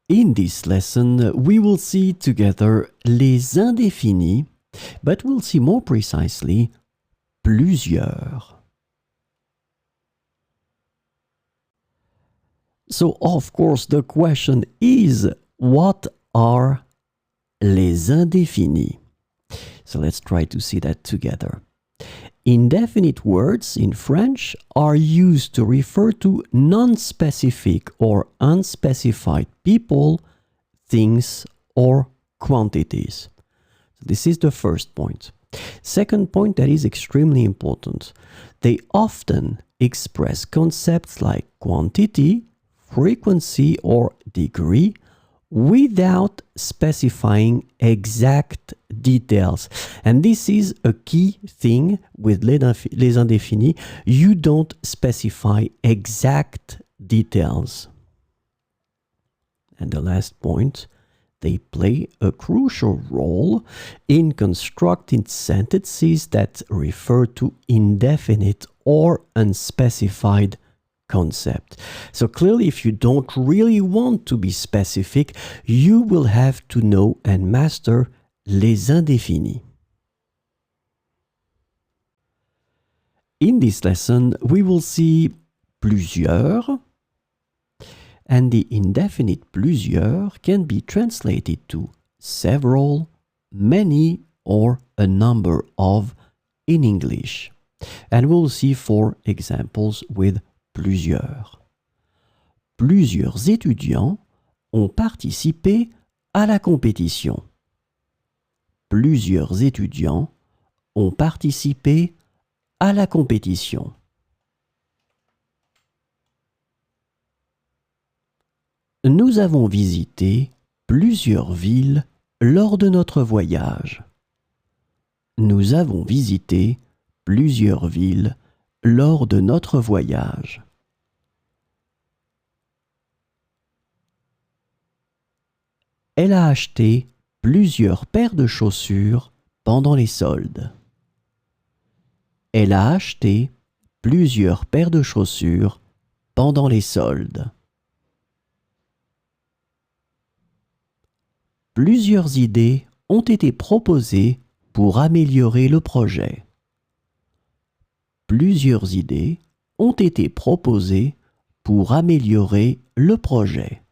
In this lesson, we will see together les indéfinis, but we'll see more precisely plusieurs. So, of course, the question is, what are les indéfinis? So let's try to see that together. Indefinite words in French are used to refer to non-specific or unspecified people, things, or quantities. This is the first point. Second point that is extremely important. They often express concepts like quantity, frequency, or degree without specifying exact details. And this is a key thing with les indéfinis. You don't specify exact details. And the last point, they play a crucial role in constructing sentences that refer to indefinite or unspecified concept. So clearly, if you don't really want to be specific, you will have to know and master les indéfinis. In this lesson, we will see plusieurs, and the indefinite plusieurs can be translated to several, many, or a number of in English. And we'll see 4 examples with plusieurs. Plusieurs étudiants ont participé à la compétition. Plusieurs étudiants ont participé à la compétition. Nous avons visité plusieurs villes lors de notre voyage. Nous avons visité plusieurs villes lors de notre voyage. Elle a acheté plusieurs paires de chaussures pendant les soldes. Elle a acheté plusieurs paires de chaussures pendant les soldes. Plusieurs idées ont été proposées pour améliorer le projet. Plusieurs idées ont été proposées pour améliorer le projet.